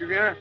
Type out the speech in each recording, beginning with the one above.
Tu viens?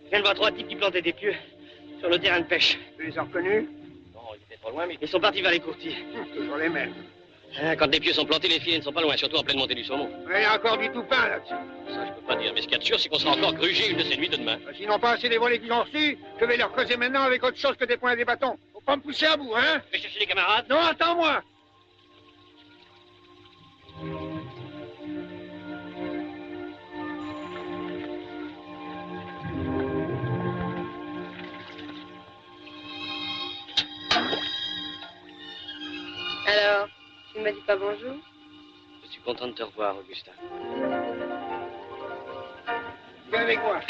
Je viens de voir 3 types qui plantaient des pieux sur le terrain de pêche. Tu les as reconnus? Non, ils étaient pas loin, mais ils sont partis vers les courtiers. Toujours les mêmes. Quand des pieux sont plantés, les filets ne sont pas loin, surtout en pleine montée du saumon. Il y a encore du tout pain là-dessus. Ça, je peux pas dire, mais ce qu'il y a de sûr, c'est qu'on sera encore grugé une de ces nuits de demain. S'ils n'ont pas assez des volets qu'ils ont reçus, je vais leur causer maintenant avec autre chose que des poings et des bâtons. Faut pas me pousser à bout, hein? Je vais chercher les camarades. Non, attends-moi. Alors, tu ne m'as dit pas bonjour? Je suis content de te revoir, Augustin. Viens avec moi.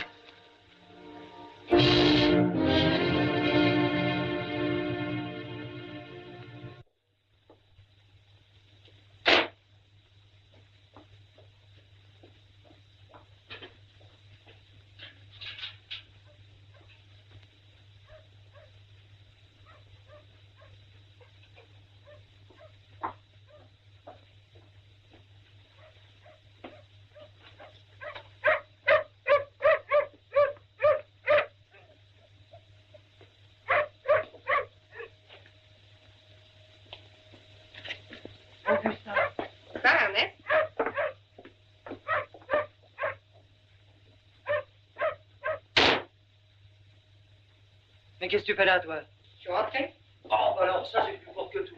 Mais qu'est-ce que tu fais là, toi? Je suis rentré. Oh, alors ça, c'est plus fort que tout.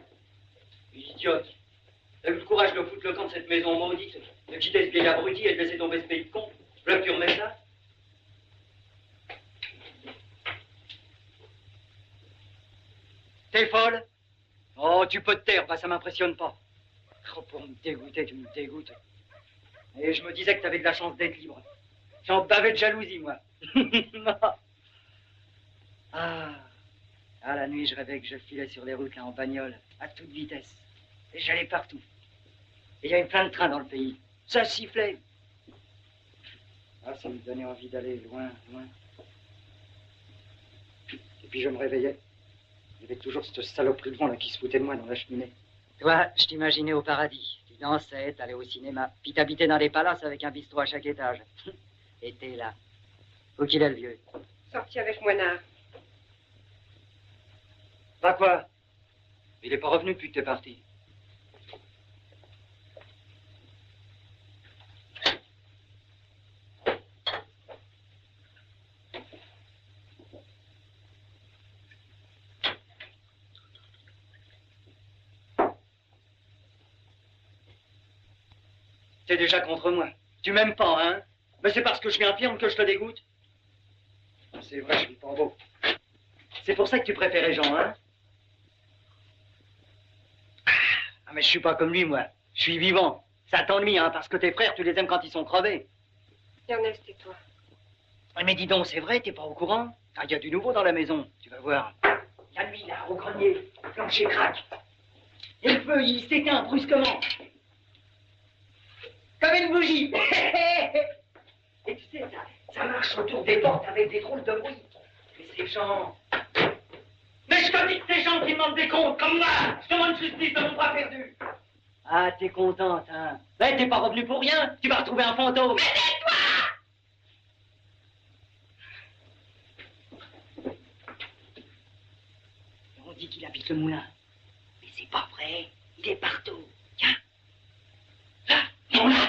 Idiote. T'as eu le courage de foutre le camp de cette maison maudite, de quitter ce vieil abruti et de laisser tomber ce pays de con. Là que tu remets ça? T'es folle? Oh, tu peux te taire, bah ça m'impressionne pas. Oh, pour me dégoûter, tu me dégoûtes. Et je me disais que t'avais de la chance d'être libre. J'en bavais de jalousie, moi. Ah, la nuit, je rêvais que je filais sur les routes, là, en bagnole, à toute vitesse. Et j'allais partout. Et il y avait plein de trains dans le pays. Ça sifflait. Ah, ça me donnait envie d'aller loin, loin. Et Et puis je me réveillais. Il y avait toujours cette saloperie de vent là qui se foutait de moi dans la cheminée. Toi, je t'imaginais au paradis. Tu dansais, t'allais au cinéma. Puis t'habitais dans des palaces avec un bistrot à chaque étage. Et t'es là. Où qu'il est le vieux? Sorti avec Moinard. Pas quoi? Il est pas revenu depuis que t'es parti. T'es déjà contre moi. Tu m'aimes pas, hein? Mais c'est parce que je suis infirme que je te dégoûte. C'est vrai, je suis pas beau. C'est pour ça que tu préférais Jean, hein? Ah, mais je suis pas comme lui, moi. Je suis vivant. Ça t'ennuie, hein, parce que tes frères, tu les aimes quand ils sont crevés. Ernest, et toi? Ah, mais dis donc, c'est vrai, t'es pas au courant? Ah, il y a du nouveau dans la maison, tu vas voir. Il y a lui, là, au grenier. Le plancher craque. Et le feu, il s'éteint brusquement. Comme une bougie. Et tu sais, ça marche autour des portes avec des drôles de bruit. Mais ces gens... Mais je te dis que ces gens qui demandent des comptes, comme moi, je demande justice de mon bras perdu. Ah, t'es contente, hein? Mais t'es pas revenu pour rien. Tu vas retrouver un fantôme. Mais tais-toi! On dit qu'il habite le moulin. Mais c'est pas vrai. Il est partout. Tiens. Là, non, là.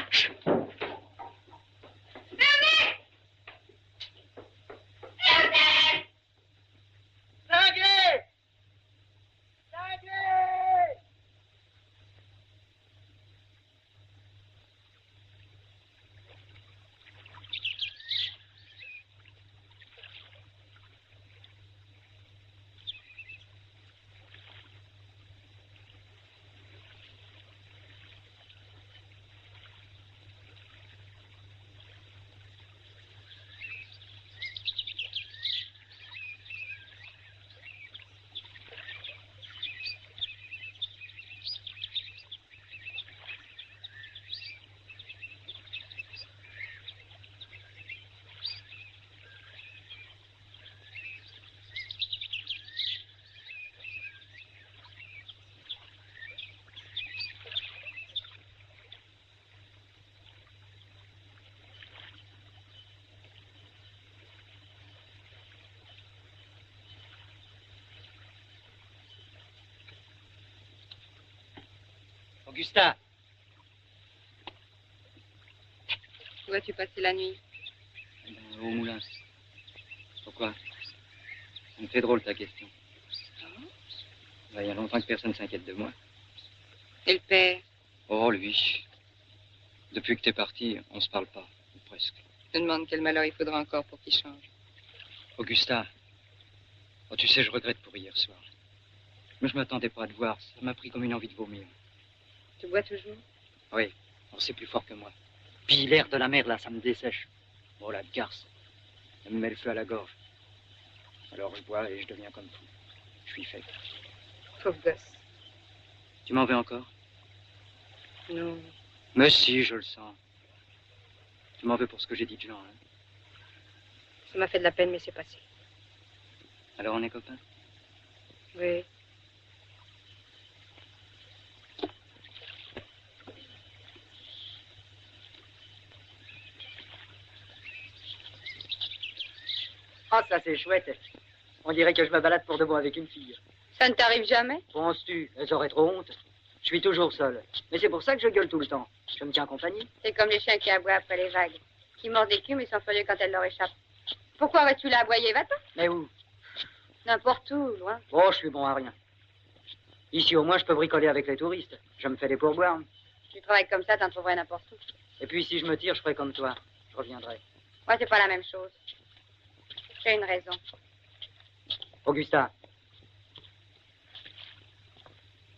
Augustin. Où as-tu passé la nuit? Au moulin. Pourquoi? Ça me fait drôle ta question. Il y a longtemps que personne ne s'inquiète de moi. Et le père? Oh, lui. Depuis que t'es parti, on se parle pas, ou presque. Je me demande quel malheur il faudra encore pour qu'il change. Augusta, oh, tu sais, je regrette pour hier soir. Mais je m'attendais pas à te voir. Ça m'a pris comme une envie de vomir. Tu bois toujours? Oui, oh, c'est plus fort que moi. Puis l'air de la mer, là, ça me dessèche. Oh, la garce. Elle me met le feu à la gorge. Alors je bois et je deviens comme fou. Je suis fait. Pauvre gosse. Tu m'en veux encore? Non. Mais si, je le sens. Tu m'en veux pour ce que j'ai dit de Jean, hein? Ça m'a fait de la peine, mais c'est passé. Alors on est copains? Oui. Ah, ça c'est chouette. On dirait que je me balade pour de bon avec une fille. Ça ne t'arrive jamais? Penses-tu? Elles auraient trop honte. Je suis toujours seul. Mais c'est pour ça que je gueule tout le temps. Je me tiens compagnie. C'est comme les chiens qui aboient après les vagues. Qui mordent l'écume mais sont furieux quand elles leur échappent. Pourquoi vas-tu la aboyer? Va-t'en. Mais où? N'importe où, loin. Oh, je suis bon à rien. Ici, au moins, je peux bricoler avec les touristes. Je me fais des pourboires. Tu travailles comme ça, t'en trouverais n'importe où. Et puis, si je me tire, je ferai comme toi. Je reviendrai. Moi, c'est pas la même chose. J'ai une raison. Augustin.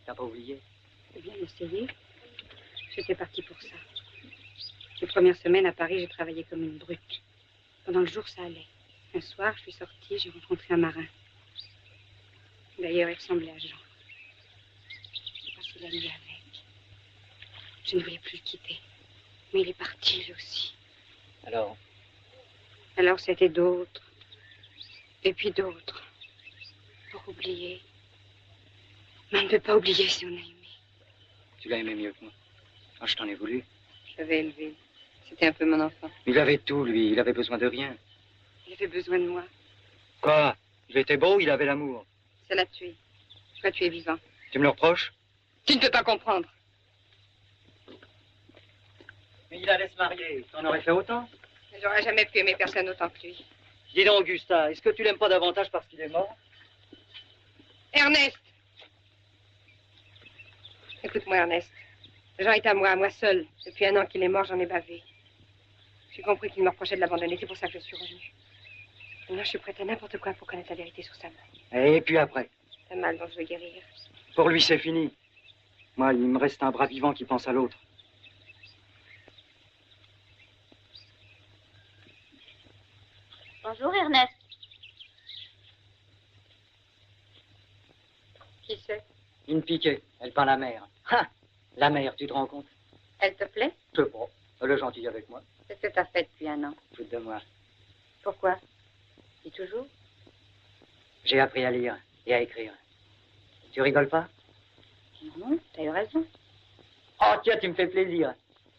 T'as pas oublié? J'ai bien essayé. J'étais partie pour ça. Les premières semaines à Paris, j'ai travaillé comme une brute. Pendant le jour, ça allait. Un soir, je suis sortie, j'ai rencontré un marin. D'ailleurs, il ressemblait à Jean. J'ai passé la nuit avec. Je ne voulais plus le quitter. Mais il est parti, lui aussi. Alors? Alors, c'était d'autres. Et puis d'autres. pour oublier. Mais on ne peut pas oublier si on a aimé. Tu l'as aimé mieux que moi. Ah, je t'en ai voulu. Je l'avais élevé. C'était un peu mon enfant. Il avait tout, lui. Il avait besoin de rien. Il avait besoin de moi. Quoi? Il était beau, il avait l'amour. Ça l'a tué. Toi, tu es vivant. Tu me le reproches? Tu ne peux pas comprendre. Mais il allait se marier. T'en aurais fait autant? J'aurais jamais pu aimer personne autant que lui. Dis donc, Augusta, est-ce que tu l'aimes pas davantage parce qu'il est mort? Ernest! Écoute-moi, Ernest. Jean est à moi seule. Depuis 1 an qu'il est mort, j'en ai bavé. J'ai compris qu'il me reprochait de l'abandonner, c'est pour ça que je suis revenue. Maintenant, je suis prête à n'importe quoi pour connaître la vérité sur sa mort. Et puis après? C'est un mal dont je veux guérir. Pour lui, c'est fini. Moi, il me reste un bras vivant qui pense à l'autre. Bonjour, Ernest. Qui c'est? Une piquée. Elle peint la mer. Ha! La mer, tu te rends compte? Elle te plaît? Je sais pas. Elle est gentille avec moi. C'est ce que t'as fait depuis 1 an. Foute de moi. Pourquoi? Dis toujours. J'ai appris à lire et à écrire. Tu rigoles pas? Non, t'as eu raison. Oh, tiens, tu me fais plaisir.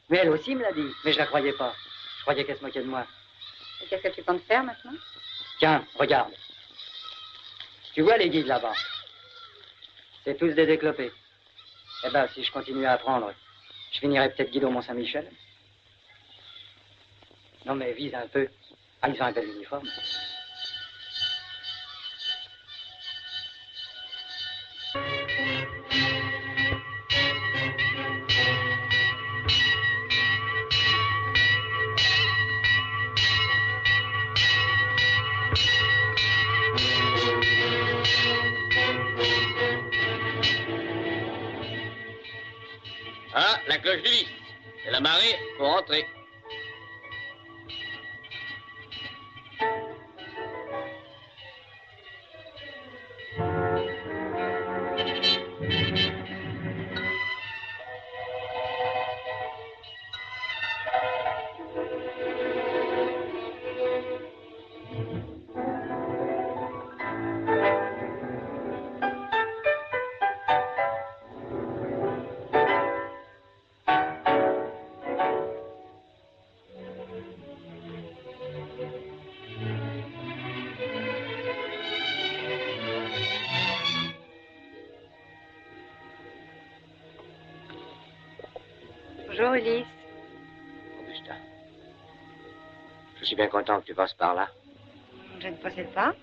Mais elle aussi me l'a dit. Mais je la croyais pas. Je croyais qu'elle se moquait de moi. Et qu'est-ce que tu comptes faire maintenant? Tiens, regarde. Tu vois les guides là-bas? C'est tous des déclopés. Eh ben, si je continue à apprendre, je finirai peut-être guide au Mont-Saint-Michel. Non, mais vise un peu. Ah, ils ont un bel uniforme. Ah, la cloche du 10. C'est la marée, faut rentrer. Bonjour, Ulysse. Augusta, je suis bien content que tu passes par là. Je ne possède pas.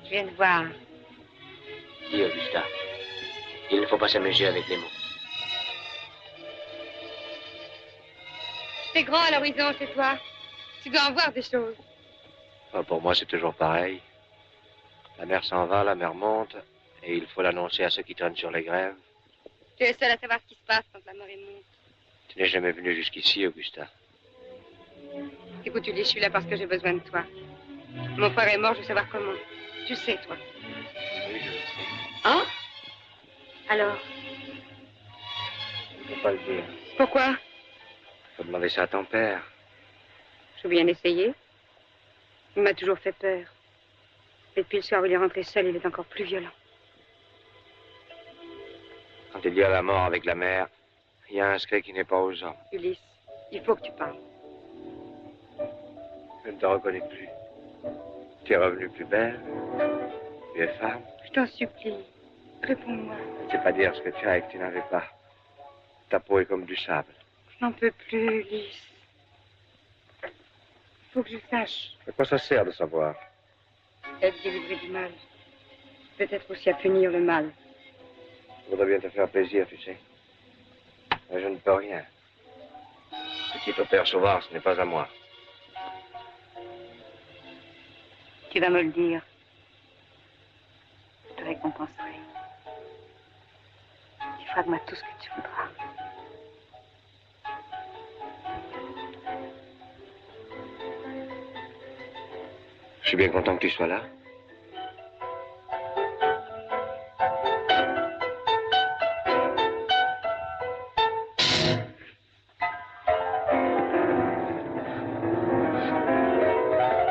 Je viens de voir. Dis, Augusta, il ne faut pas s'amuser avec les mots. C'est grand à l'horizon, c'est toi. Tu dois en voir des choses. Ah, pour moi, c'est toujours pareil. La mer s'en va, la mer monte, et il faut l'annoncer à ceux qui traînent sur les grèves. Tu es seul à savoir ce qui se passe quand la marée monte. Tu n'es jamais venu jusqu'ici, Augusta. Écoute, Ulysse, je suis là parce que j'ai besoin de toi. Mon frère est mort, je veux savoir comment. Tu sais, toi. Oui, je le sais. Hein? Alors? Je ne peux pas le dire. Pourquoi? Faut demander ça à ton père. Je veux bien essayer. Il m'a toujours fait peur. Et depuis le soir où il est rentré seul, il est encore plus violent. Quand il y a la mort avec la mer, il y a un secret qui n'est pas aux hommes. Ulysse, il faut que tu parles. Je ne te reconnais plus. Tu es revenue plus belle. Tu es femme. Je t'en supplie. Réponds-moi. Je ne sais pas dire ce que tu as et que tu n'avais pas. Ta peau est comme du sable. Je n'en peux plus, Ulysse. Il faut que je sache. À quoi ça sert de savoir? Être délivré du mal. Peut-être aussi à punir le mal. Je voudrais bien te faire plaisir, tu sais. Mais je ne peux rien. Ce qui est au père Sauvard, ce n'est pas à moi. Tu vas me le dire. Je te récompenserai. Tu feras de moi tout ce que tu voudras. Je suis bien content que tu sois là.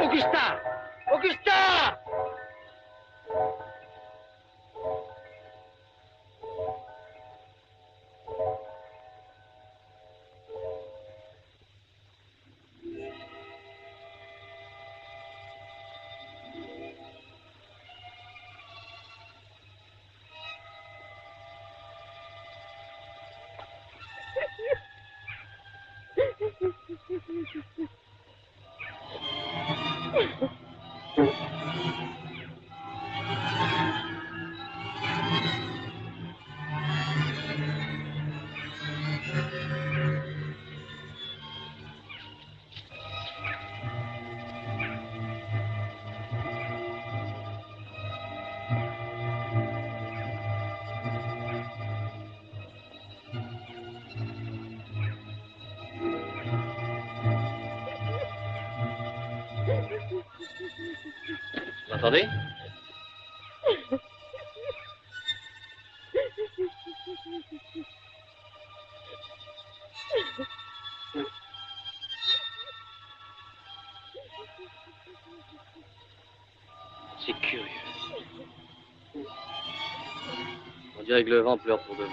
Augusta! Augusta! entendez? C'est curieux. On dirait que le vent pleure pour de vrai.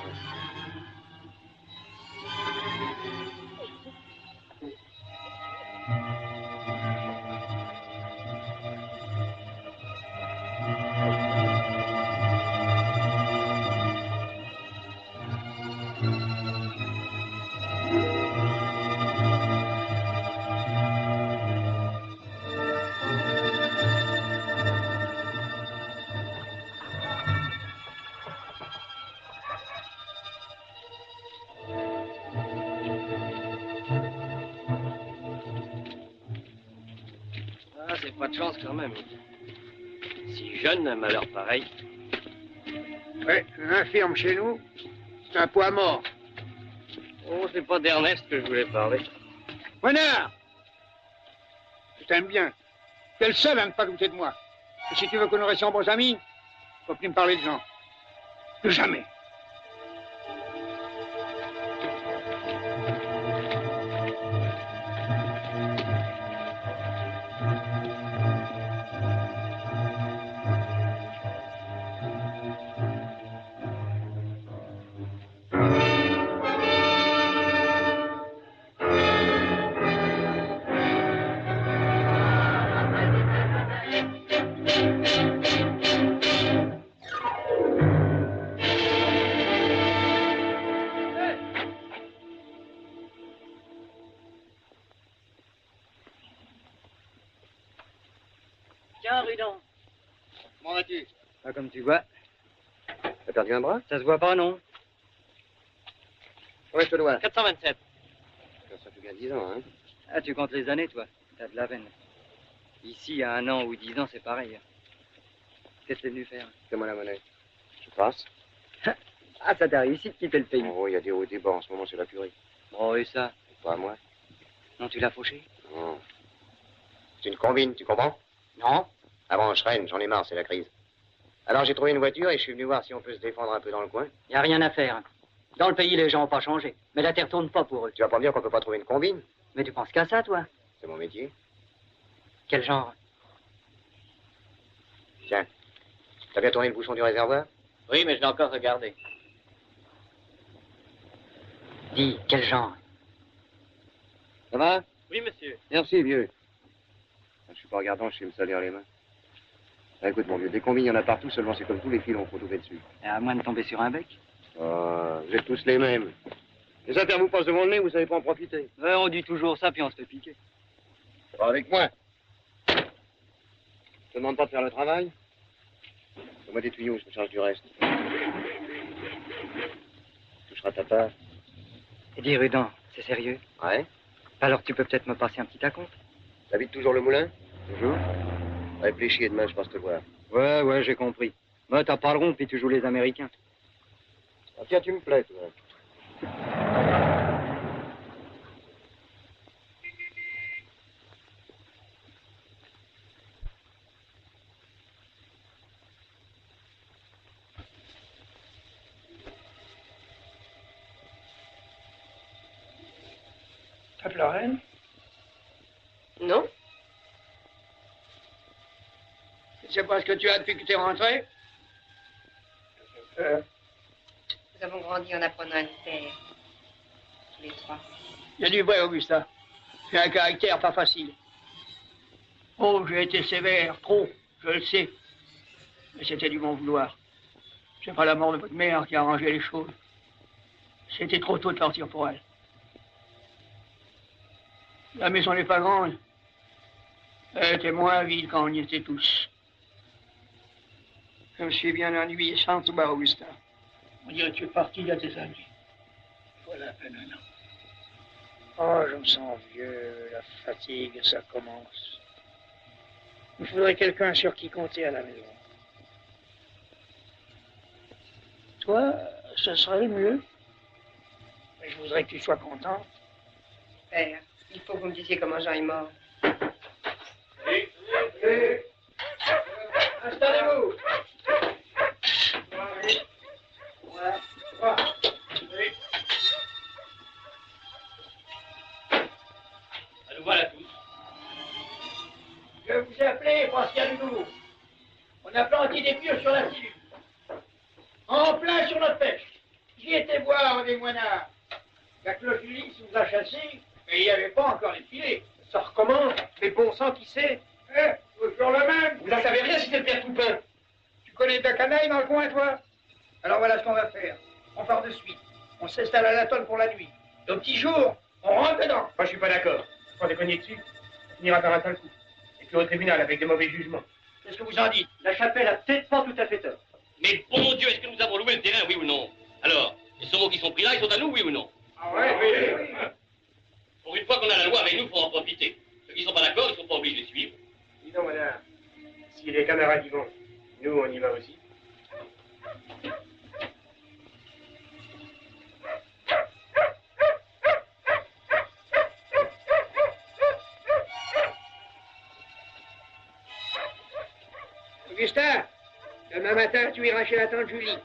C'est pas de chance quand même. Si jeune, un malheur pareil. Ouais, un infirme chez nous, c'est un poids mort. Oh, c'est pas d'Ernest que je voulais parler. Renard! Je t'aime bien. T'es le seul à ne pas douter de moi. Et si tu veux que nous restions bons amis, faut plus me parler de gens. De jamais. Tiens, Rudon. Comment vas-tu? Ah, comme tu vois. T'as perdu un bras? Ça se voit pas, non? Ouais, je te dois. 427. Ça fait bien 10 ans, hein? Ah, tu comptes les années, toi. T'as de la veine. Ici, à 1 an ou 10 ans, c'est pareil. Qu'est-ce que t'es venu faire? Fais-moi la monnaie. Je passe. Ah, ça t'a réussi de quitter le pays. Oh, il y a des hauts et des bas. En ce moment, c'est la furie. Oh, et ça? Pas à moi. Non, tu l'as fauché? Non. C'est une combine, tu comprends? Non. Avant, je traîne, j'en ai marre, c'est la crise. Alors, j'ai trouvé une voiture et je suis venu voir si on peut se défendre un peu dans le coin. Y a rien à faire. Dans le pays, les gens ont pas changé. Mais la terre tourne pas pour eux. Tu vas pas me dire qu'on peut pas trouver une combine? Mais tu penses qu'à ça, toi? C'est mon métier. Quel genre? Tiens. T'as bien tourné le bouchon du réservoir? Oui, mais je l'ai encore regardé. Dis, quel genre? Ça va? Oui, monsieur. Merci, vieux. Je suis pas regardant, je sais me salir les mains. Ah, écoute, mon vieux, des combines, il y en a partout, seulement c'est comme tous les filons, faut tomber dessus. Et à moins de tomber sur un bec? Ah, vous êtes tous les mêmes. Les affaires vous passent devant le nez, vous savez pas en profiter. Ouais, on dit toujours ça, puis on se fait piquer. Pas avec moi. Je te demande pas de faire le travail. Fais-moi des tuyaux, je me charge du reste. Tu toucheras ta part. Et dis, Rudon, c'est sérieux? Ouais. Alors tu peux peut-être me passer un petit acompte? T'habites toujours le moulin? Toujours. Réfléchis et demain, je passe te voir. Ouais, j'ai compris. Mais t'as pas le rond, puis tu joues les Américains. Ah, tiens, tu me plais, toi. T'as pleuré? Non? Je sais pas ce que tu as depuis que t'es rentré. Nous avons grandi en apprenant à nous taire. Tous les trois. Il y a du vrai, Augusta. J'ai un caractère pas facile. Oh, j'ai été sévère, trop, je le sais. Mais c'était du bon vouloir. C'est pas la mort de votre mère qui a arrangé les choses. C'était trop tôt de partir pour elle. La maison n'est pas grande. Elle était moins vide quand on y était tous. Je me suis bien ennuyé sans toi, Augusta. On dirait que tu es parti à tes amis. Voilà à peine un an. Oh, je me sens vieux, la fatigue, ça commence. Il faudrait quelqu'un sur qui compter à la maison. Toi, ce serait le mieux. Mais je voudrais que tu sois contente. Père, il faut que vous me disiez comment Jean est mort. Installez-vous. Nous voilà tous. Je vous ai appelé parce qu'il y a du nouveau. On a planté des pieux sur la cellule. En plein sur notre pêche. J'y étais voir des moinards. La cloche du lit nous a chassés et il n'y avait pas encore les filets. Ça recommence. Mais bon sang, qui sait? Toujours le même. Vous n'en savez rien si c'est le père Toupin. Tu connais de la canaille dans le coin, toi? Alors voilà ce qu'on va faire. On part de suite. On s'installe à l'atoll pour la nuit. Et au petit jour, on rentre dedans. Moi, je suis pas d'accord. Quand on est cogné dessus, on finira par un sale coup. Et puis au tribunal avec des mauvais jugements. Qu'est-ce que vous en dites? La chapelle a peut-être pas tout à fait tort. Mais bon Dieu, est-ce que nous avons loué le terrain, oui ou non? Alors, les sommeaux qui sont pris là, ils sont à nous, oui ou non? Ah ouais, oui. Pour une fois qu'on a la loi avec nous, il faut en profiter. Ceux qui ne sont pas d'accord, ils ne sont pas obligés de suivre. Dis donc, madame, si les camarades y vont, nous, on y va aussi. Augustin, demain matin, tu iras chez la tante Julie.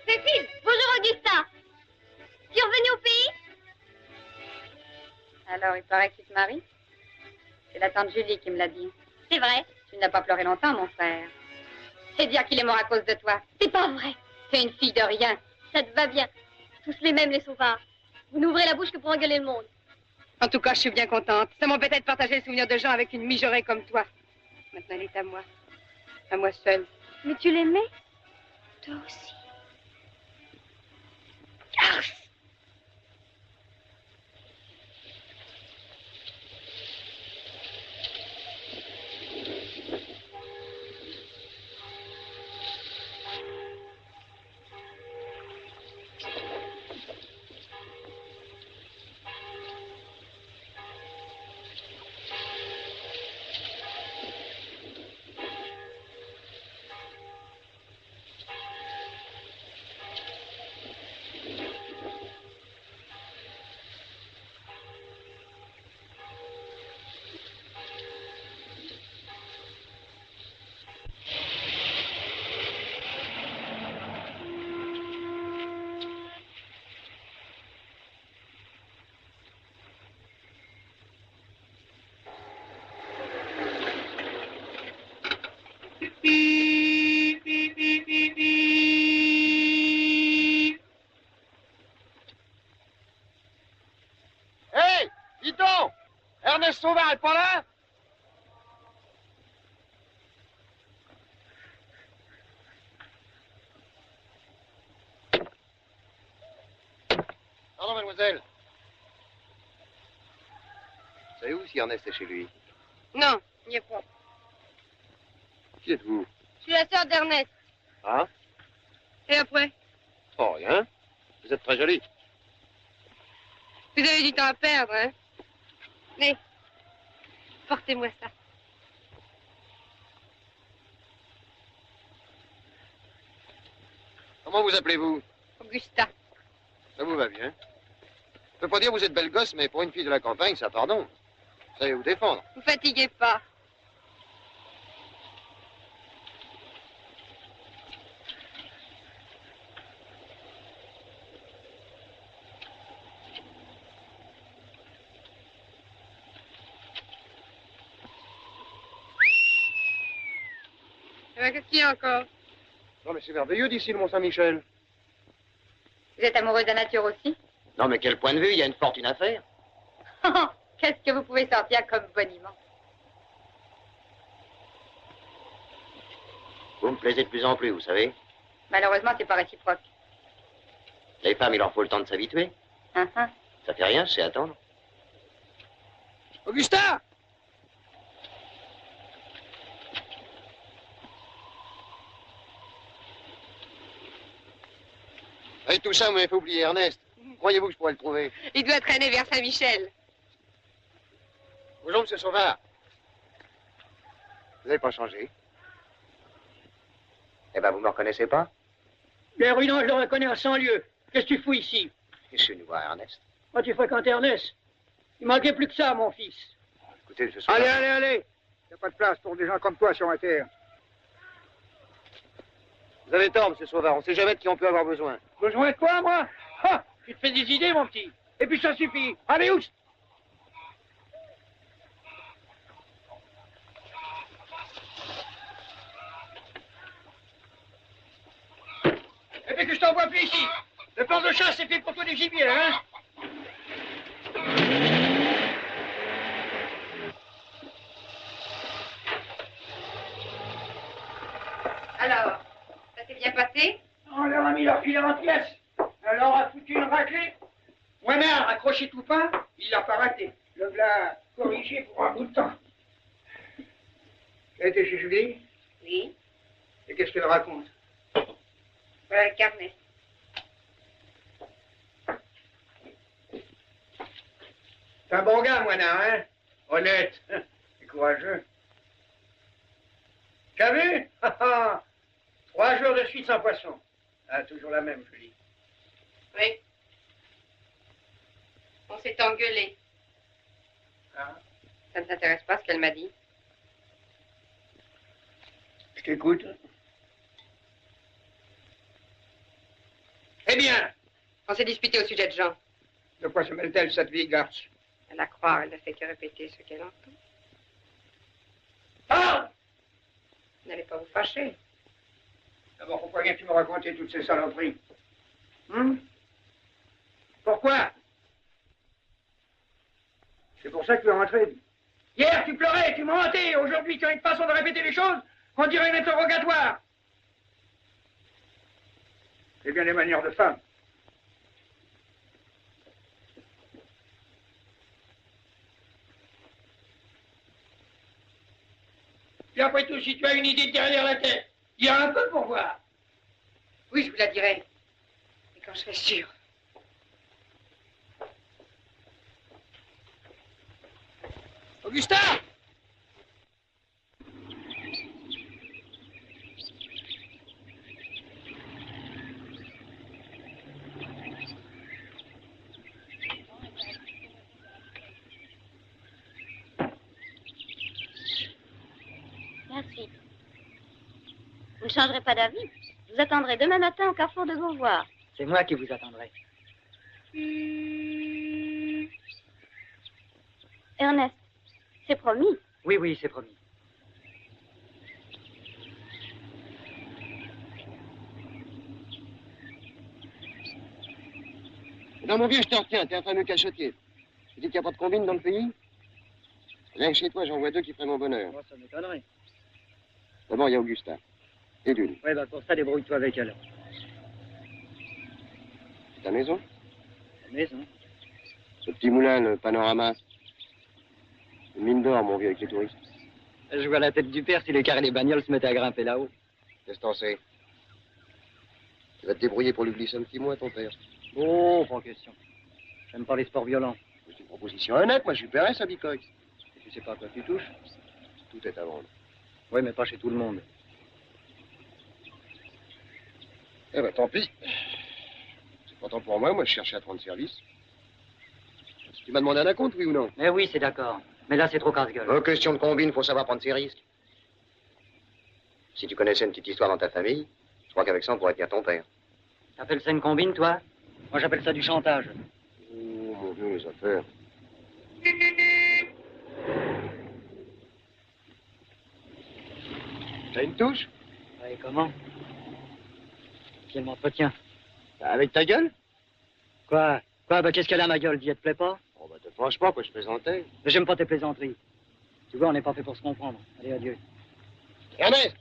Cécile, bonjour Augustin. Tu es revenu au pays? Alors, il paraît que tu te maries? C'est la tante Julie qui me l'a dit. C'est vrai. Tu n'as pas pleuré longtemps, mon frère. C'est dire qu'il est mort à cause de toi. C'est pas vrai. Tu es une fille de rien. Ça te va bien. Tous les mêmes, les sauvages. Vous n'ouvrez la bouche que pour engueuler le monde. En tout cas, je suis bien contente. Ça m'embêtait de partager le souvenir de gens avec une mijaurée comme toi. Maintenant, elle est à moi. À moi seule. Mais tu l'aimais? Toi aussi. Garce! Hé, dis donc, Ernest Sauvard est pas là? Pardon, mademoiselle. Vous savez où si Ernest est chez lui? Non, il n'y est pas. Qui êtes-vous? Je suis la sœur d'Ernest. Ah? Et après? Oh, rien. Vous êtes très jolie. Vous avez du temps à perdre, hein? Mais, portez-moi ça. Comment vous appelez-vous? Augusta. Ça vous va bien. Je peux pas dire que vous êtes belle gosse, mais pour une fille de la campagne, ça pardon. Vous savez vous défendre. Vous fatiguez pas. Eh ben, qu'est-ce qu'il y a encore? Non, mais c'est merveilleux d'ici, le Mont-Saint-Michel. Vous êtes amoureux de la nature aussi? Non, mais quel point de vue, il y a une fortune à faire. Qu'est-ce que vous pouvez sortir comme boniment? Vous me plaisez de plus en plus, vous savez. Malheureusement, c'est pas réciproque. Les femmes, il leur faut le temps de s'habituer. Ça fait rien, je sais attendre. Augustin! Avec tout ça, vous m'avez fait oublier Ernest. Croyez-vous que je pourrais le trouver? Il doit traîner vers Saint-Michel. Bonjour, monsieur Sauvard. Vous n'avez pas changé. Eh ben, vous me reconnaissez pas? Les ruinants, je le reconnais à 100 lieues. Qu'est-ce que tu fous ici? Je suis nouveau à Ernest. Quand tu fréquentes Ernest, il manquait plus que ça, mon fils. Écoutez, monsieur Sauvard... Allez. Il n'y a pas de place pour des gens comme toi sur la terre. Vous avez tort, monsieur Sauvard. On ne sait jamais de qui on peut avoir besoin. Besoin de quoi, moi? Ah, tu te fais des idées, mon petit. Et puis ça suffit. Allez, où? Et puis que je t'envoie plus ici. Le plan de chasse, c'est fait pour tous les gibiers, hein? Alors, ça s'est bien passé? On leur a mis leur filet en pièces. On leur a foutu une raclée. Moinard, accroché tout pain, il l'a pas raté. Le glas corrigé pour un bout de temps. Tu as été chez Julie? Oui. Et qu'est-ce qu'elle raconte? Voilà le carnet. C'est un bon gars, Moinard, hein? Honnête. Et courageux. Tu as vu? 3 jours de suite sans poisson. Ah, toujours la même, Julie. Oui. On s'est engueulé. Ah. Ça ne t'intéresse pas ce qu'elle m'a dit? Je t'écoute. Eh bien, On s'est disputé au sujet de Jean. de quoi se mêle-t-elle, cette vieille garce? À la croire, elle ne fait que répéter ce qu'elle entend. Ah! N'allez pas vous fâcher. D'abord, pourquoi viens-tu me raconter toutes ces saloperies? Pourquoi? C'est pour ça que tu es rentré. Hier, tu pleurais, tu mentais. Aujourd'hui, tu as une façon de répéter les choses qu'on dirait un interrogatoire. C'est bien les manières de femme. Et après tout, si tu as une idée derrière la tête, dis un peu pour voir. Oui, je vous la dirai. Mais quand je serai sûre. Augustin! Merci. Vous ne changerez pas d'avis. Je vous attendrai demain matin au carrefour de Beauvoir. C'est moi qui vous attendrai. Ernest, c'est promis. Oui, c'est promis. Non, mon vieux, je te retiens. T'es un fameux cachotier. Tu dis qu'il n'y a pas de combine dans le pays? Rien que chez toi, j'en vois 2 qui feraient mon bonheur. Moi, ça m'étonnerait. D'abord, il y a Augustin. Et Lune. Oui, bah pour ça, débrouille-toi avec elle. C'est ta maison? La maison. Ce petit moulin, le panorama. Une mine d'or, mon vieux, avec les touristes. Je vois la tête du père si les cars et les bagnoles se mettaient à grimper là-haut. Qu'est-ce que t'en sais? Tu vas te débrouiller pour lui glisser un petit mot à ton père. Oh, pas question. J'aime pas les sports violents. C'est une proposition honnête, moi je suis père, ça bicoque. Et tu sais pas à quoi tu touches? Tout est à vendre. Oui, mais pas chez tout le monde. Eh ben tant pis. C'est pas tant pour moi je cherchais à te rendre service. Tu m'as demandé un acompte, oui ou non? Mais oui, c'est d'accord. Mais là, c'est trop casse-gueule. Oh, question de combine, faut savoir prendre ses risques. Si tu connaissais une petite histoire dans ta famille, je crois qu'avec ça, on pourrait tenir ton père. T'appelles ça une combine, toi? Moi, j'appelle ça du chantage. Oh, mon vieux, les affaires. T'as une touche? Oui, comment? Qui m'entretient? Avec ta gueule? Quoi? Bah, qu'est-ce qu'elle a, ma gueule? Dis, elle te plaît pas? Oh, bah, te fâche pas, quoi, je plaisantais. Mais j'aime pas tes plaisanteries. Tu vois, on n'est pas fait pour se comprendre. Allez, adieu. Ernest!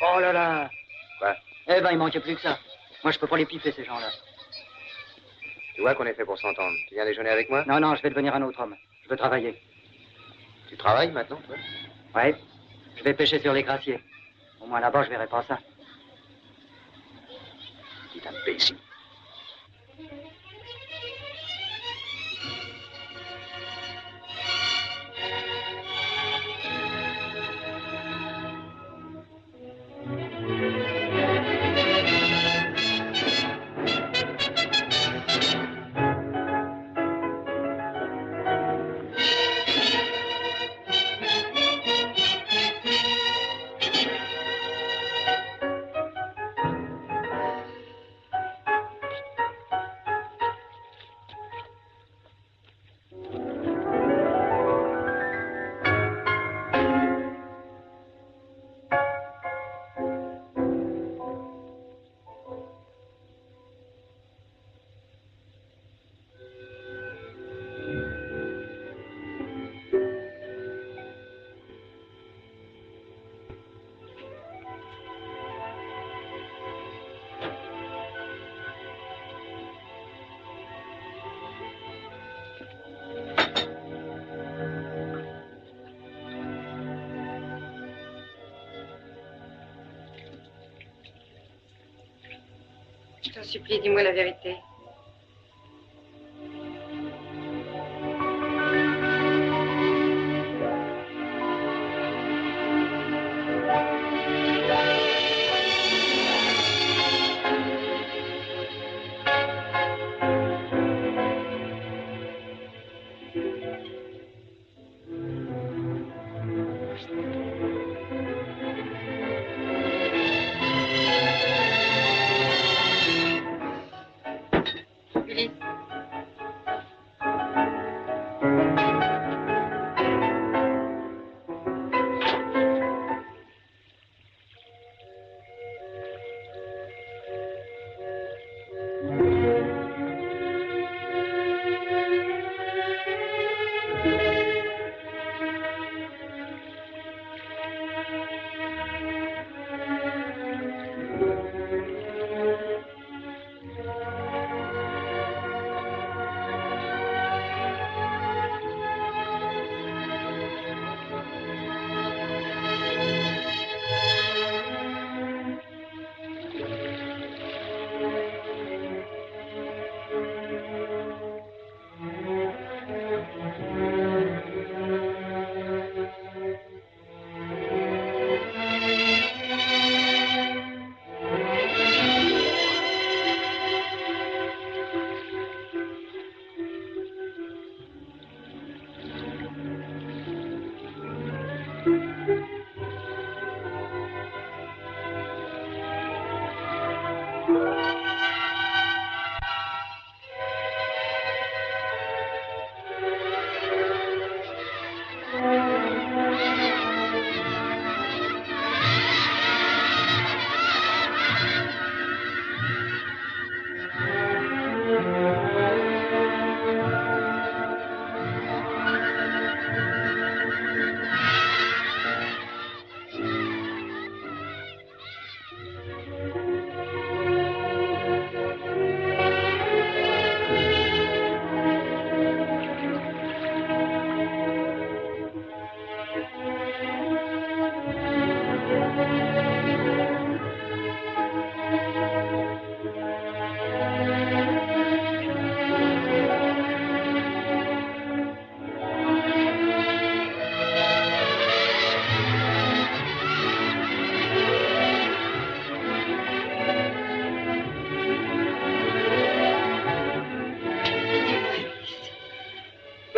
Oh là là! Quoi? Eh ben, il manquait plus que ça. Moi, je peux pas les piffer, ces gens-là. Tu vois qu'on est fait pour s'entendre. Tu viens déjeuner avec moi? Non, je vais devenir un autre homme. Je veux travailler. Tu travailles maintenant, toi? Ouais. Je vais pêcher sur les grassiers. Au moins, là-bas, je verrai pas ça. Petit imbécile. Je t'en supplie, dis-moi la vérité.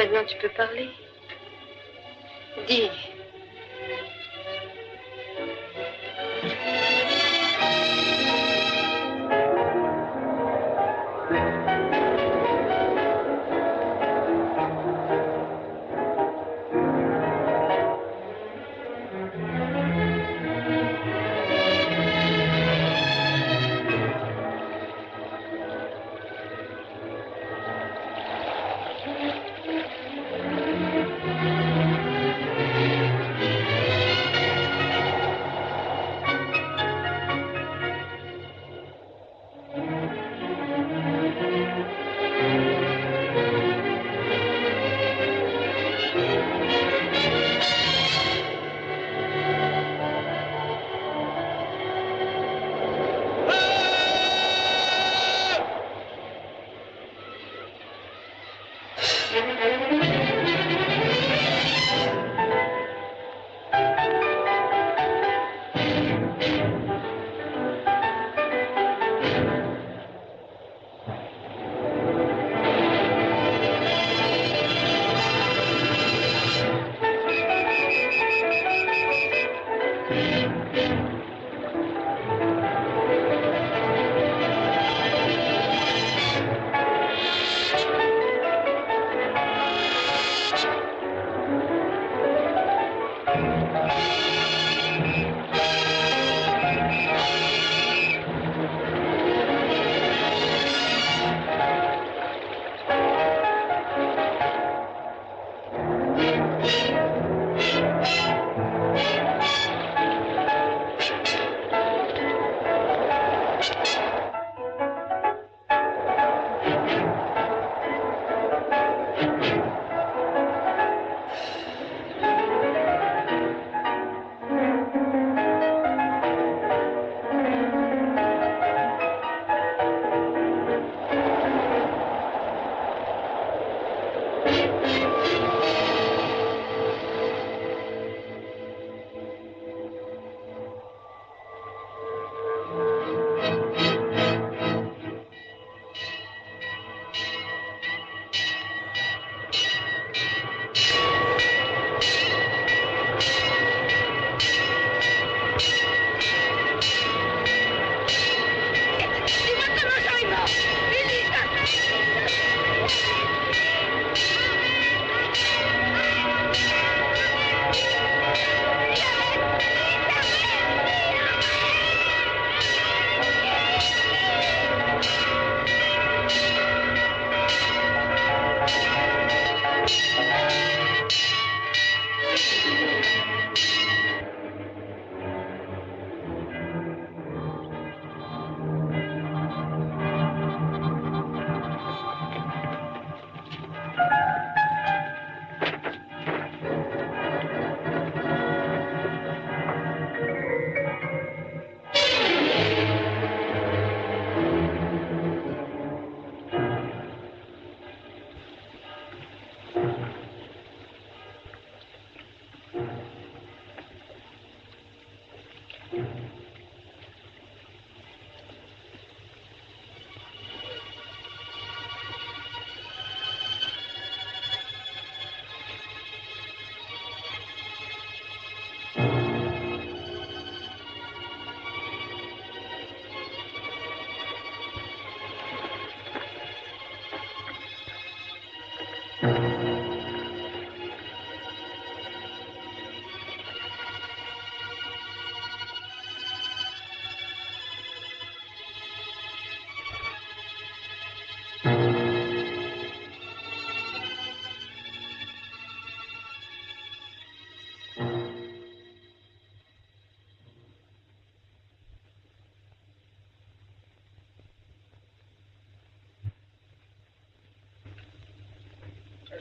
Maintenant, tu peux parler. Dis.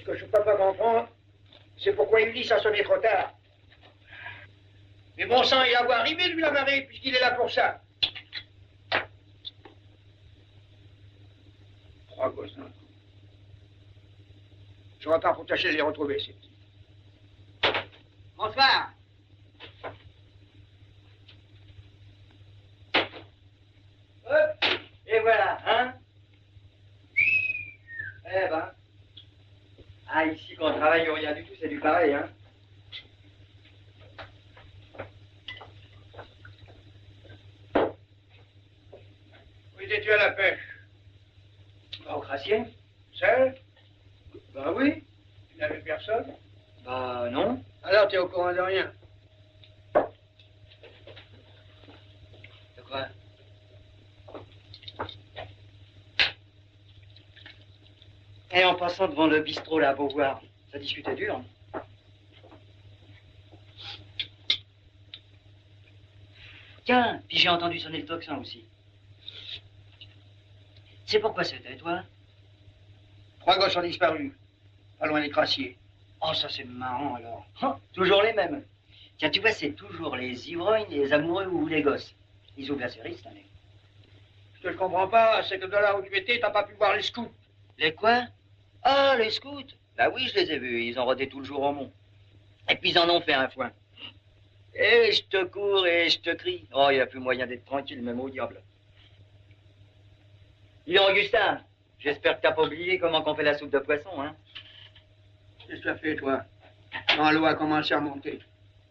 Ce que je ne peux pas comprendre, c'est pourquoi il me dit ça sonnait trop tard. Mais bon sang, il a voit arriver, lui, la marée, puisqu'il est là pour ça. 3 gosses, hein. Je repars pour tâcher de les retrouver, ces petits. Bonsoir. Hop, et voilà, hein? Eh ben. Ah, ici, quand on travaille rien du tout, c'est du pareil, hein? Où étais-tu à la pêche? Bah, au crassier? Seul? Bah oui. Tu n'avais personne? Bah non. Alors, t'es au courant de rien. De quoi? Et en passant devant le bistrot là, à Beauvoir, ça discutait dur. Tiens, puis j'ai entendu sonner le tocsin aussi. C'est pourquoi c'était, toi? 3 gosses ont disparu, pas loin des crassiers. Oh, ça c'est marrant alors. Oh, toujours les mêmes. Tiens, tu vois, c'est toujours les ivrognes, les amoureux ou les gosses. Ils ouvrent la série cette année. Ce que je comprends pas, c'est que de là où tu étais, t'as pas pu voir les scouts. Les quoi? Ah, les scouts? Bah oui, je les ai vus. Ils ont rôdé tout le jour au mont. Et puis ils en ont fait un foin. Et je te cours et je te crie. Oh, il n'y a plus moyen d'être tranquille, même au diable. Dis donc, Augustin, j'espère que t'as pas oublié comment qu'on fait la soupe de poisson, hein? Qu'est-ce que tu as fait, toi? Quand l'eau a commencé à monter.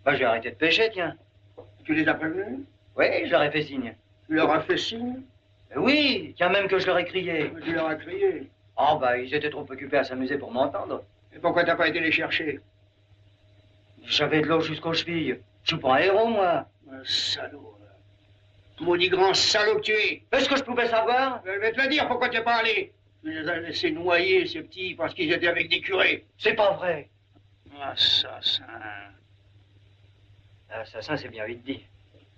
Bah, j'ai arrêté de pêcher, tiens. Tu les as prévenus? Oui, je leur ai fait signe. Tu leur as fait signe? Oui, tiens, même que je leur ai crié. Tu leur as crié. Oh, bah, ils étaient trop occupés à s'amuser pour m'entendre. Et pourquoi t'as pas été les chercher? J'avais de l'eau jusqu'aux chevilles. Je suis pas un héros, moi. Un salaud, là. Maudit grand salaud que tu es. Est-ce que je pouvais savoir? Je vais te le dire, pourquoi t'es pas allé? Tu les as laissés noyer, ces petits, parce qu'ils étaient avec des curés. C'est pas vrai. Assassin. Assassin, c'est bien vite dit.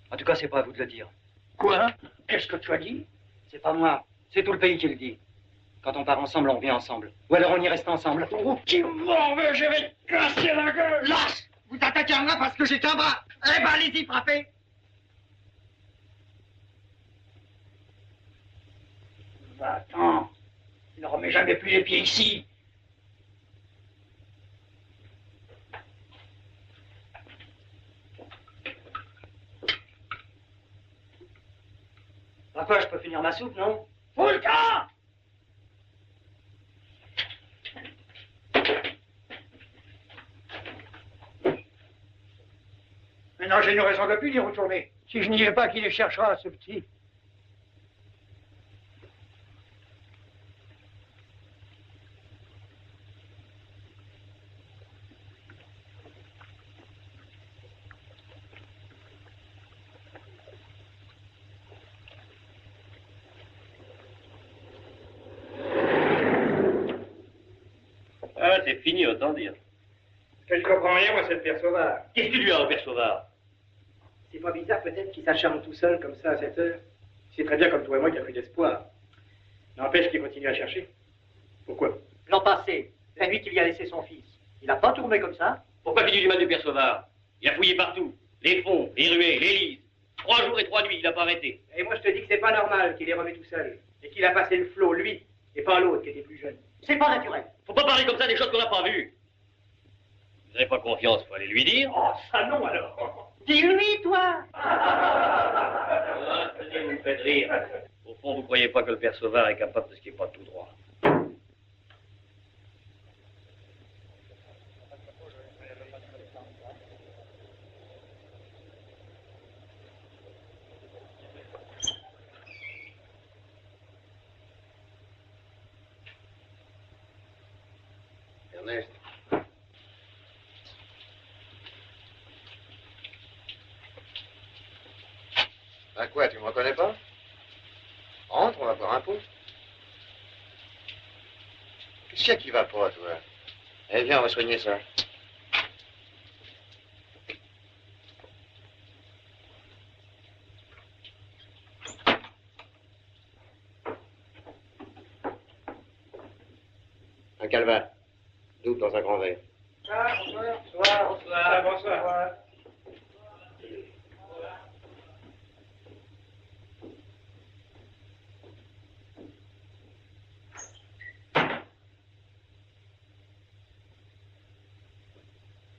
En tout cas, c'est pas à vous de le dire. Quoi? Qu'est-ce que tu as dit? C'est pas moi. C'est tout le pays qui le dit. Quand on part ensemble, on vient ensemble. Ou alors on y reste ensemble. Oh, qui m'en veut, je vais te casser la gueule! Lâche! Vous attaquez à moi parce que j'ai qu'un bras. Eh ben, allez-y, frappez! Va-t'en. Ne remets jamais plus les pieds ici. À quoi, je peux finir ma soupe, non? Fous le camp! Maintenant, j'ai une raison de plus d'y retourner. Si je n'y vais pas, qui les cherchera, ce petit? Ah, c'est fini, autant dire. Je ne comprends rien, moi, cette Père Sauvard. Qu'est-ce que tu lui as au Père Sauvard? C'est pas bizarre, peut-être, qu'il s'acharne tout seul, comme ça, à cette heure. C'est très bien, comme toi et moi, qu'il n'y a plus d'espoir. N'empêche qu'il continue à chercher. Pourquoi? L'an passé, la nuit qu'il y a laissé son fils, il n'a pas tourné comme ça? Pourquoi fais-tu du mal du Père Sauvard? Il a fouillé partout. Les fonds, les ruées, les lises. 3 jours et 3 nuits, il n'a pas arrêté. Et moi, je te dis que c'est pas normal qu'il ait remis tout seul. Et qu'il a passé le flot, lui, et pas l'autre qui était plus jeune. C'est pas naturel. Faut pas parler comme ça des choses qu'on n'a pas vues. Vous n'avez pas confiance, faut aller lui dire. Oh, ça non, alors. Dis-lui, toi! Ah, tenez, vous me faites rire. Au fond, vous croyez pas que le Père Sauvard est capable de ce qui n'est pas tout droit. Ernest. À quoi, tu me reconnais pas? Rentre, on va boire un pot. Qu'est-ce qu'il y a qui va pas, toi? Eh, viens, on va soigner ça. Un calva. 12. soupe dans un grand verre. Bonsoir. Bonsoir. Bonsoir.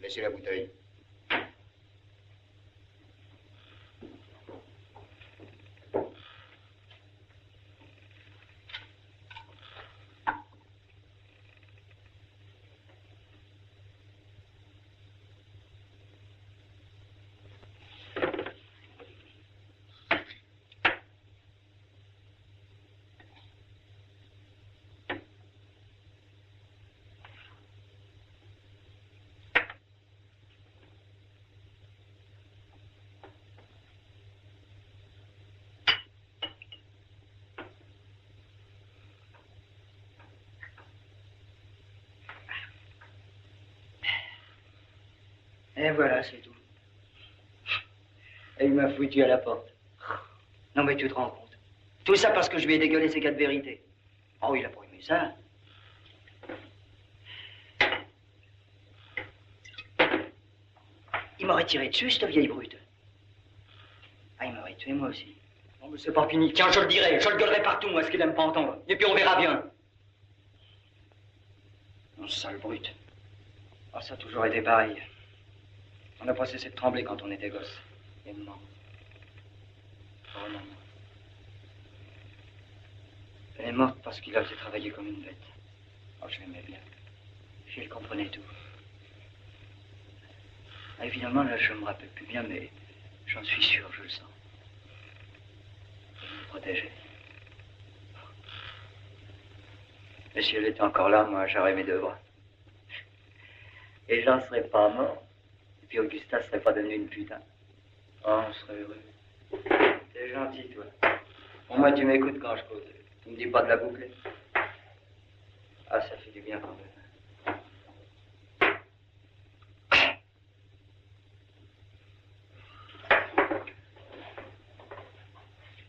Laissez la bouteille. Et voilà, c'est tout. Et il m'a foutu à la porte. Non mais tu te rends compte. Tout ça parce que je lui ai dégueulé ces 4 vérités. Oh, il a pas aimé ça. Il m'aurait tiré dessus, cette vieille brute. Ah, il m'aurait tué moi aussi. Non mais c'est pas fini. Tiens, je le dirai, je le gueulerai partout, moi, ce qu'il aime pas entendre. Et puis on verra bien. Non, sale brute. Ah, ça a toujours été pareil. On n'a pas cessé de trembler quand on était gosse. Et maman. Oh non. Elle est morte parce qu'il a fait travailler comme une bête. Oh, je l'aimais bien. Puis elle comprenait tout. Ah, évidemment, là, je me rappelle plus bien, mais j'en suis sûr, je le sens. Elle me protégeait. Mais si elle était encore là, moi, j'aurais mes 2 bras. Et j'en serais pas mort. Et puis Augusta serait pas devenue une putain. Oh, on serait heureux. T'es gentil, toi. Au moins, tu m'écoutes quand je cause. Tu me dis pas de la boucler. Ah, ça fait du bien quand même.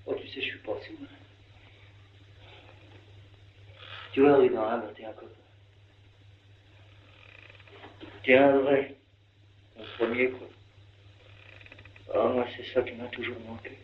Oh, tu sais, je suis pas sourd. Tu vois, Rudan, hein, t'es un copain. T'es un vrai. Mon premier, quoi. Ah, moi, c'est ça qui m'a toujours manqué.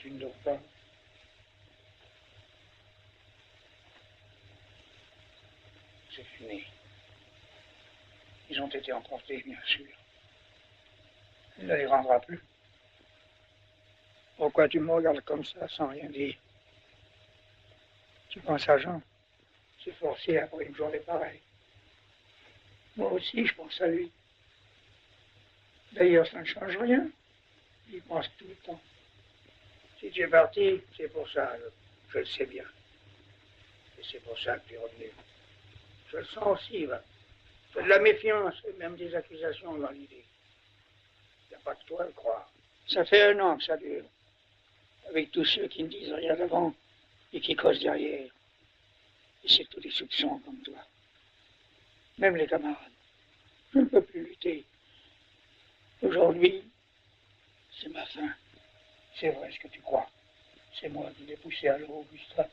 Tu ne dors pas. C'est fini. Ils ont été emportés, bien sûr. Il ne les rendra plus. Pourquoi tu me regardes comme ça, sans rien dire? Tu penses à Jean? C'est forcé après une journée pareille. Moi aussi, je pense à lui. D'ailleurs, ça ne change rien. Il pense tout le temps. Si tu es parti, c'est pour ça, je le sais bien. Et c'est pour ça que tu es revenu. Je le sens aussi, va. Tu as de la méfiance et même des accusations dans l'idée. Il n'y a pas de toi à le croire. Ça fait 1 an que ça dure. Avec tous ceux qui ne disent rien devant et qui causent derrière. Et c'est tous des soupçons comme toi. Même les camarades. Je ne peux plus lutter. Aujourd'hui, c'est ma fin. C'est vrai ce que tu crois. C'est moi qui l'ai poussé à l'eau, Gustave.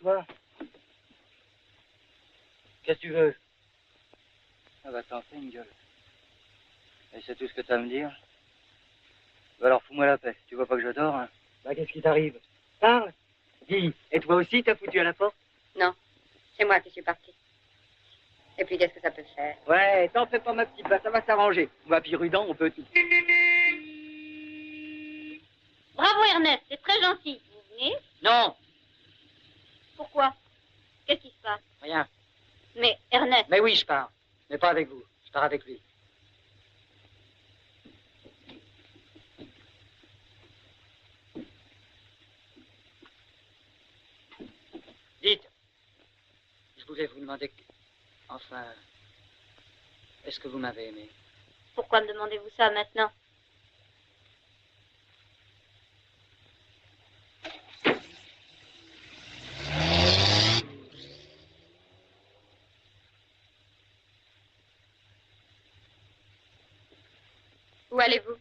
toi. Qu'est-ce que tu veux? Ah bah t'en fais une gueule. Et c'est tout ce que t'as à me dire? Bah alors fous-moi la paix. Tu vois pas que je dors, hein? Bah qu'est-ce qui t'arrive? Parle. Dis, et toi aussi t'as foutu à la porte? Non, c'est moi qui suis partie. Et puis qu'est-ce que ça peut faire? Ouais, t'en fais pas ma petite, bah ça va s'arranger. Bah puis Rudan, on peut tout. Bravo Ernest, c'est très gentil. Vous venez? Non, Pourquoi? Qu'est-ce qui se passe? rien. Mais Ernest, Mais oui, je pars. Mais pas avec vous. Je pars avec lui. Dites, je voulais vous demander, enfin, est-ce que vous m'avez aimé? pourquoi me demandez-vous ça maintenant? Où allez-vous?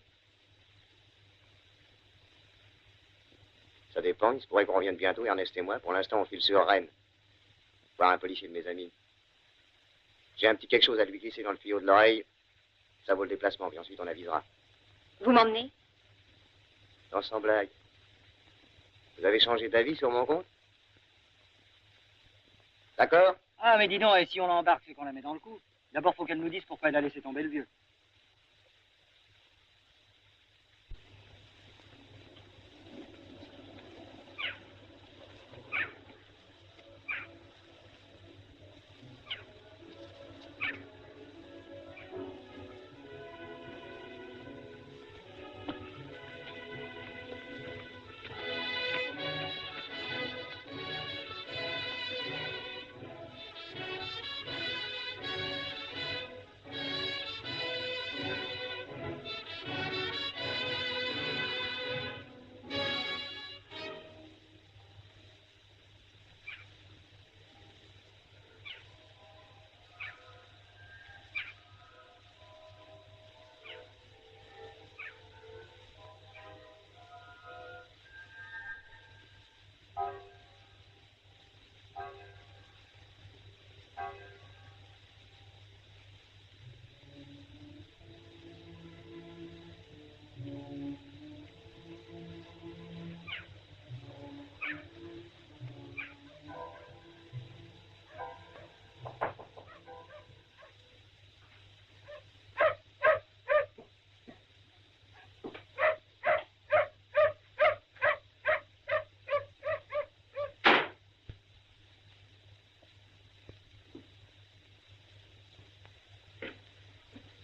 Ça dépend, il se pourrait qu'on revienne bientôt, Ernest et moi. Pour l'instant, on file sur Rennes. Voir un policier de mes amis. J'ai un petit quelque chose à lui glisser dans le tuyau de l'oreille. Ça vaut le déplacement, puis ensuite on avisera. Vous m'emmenez? Non, sans blague. Vous avez changé d'avis sur mon compte? D'accord? Ah, mais dis donc, et si on l'embarque, c'est qu'on la met dans le coup. D'abord, faut qu'elle nous dise pourquoi elle a laissé tomber le vieux.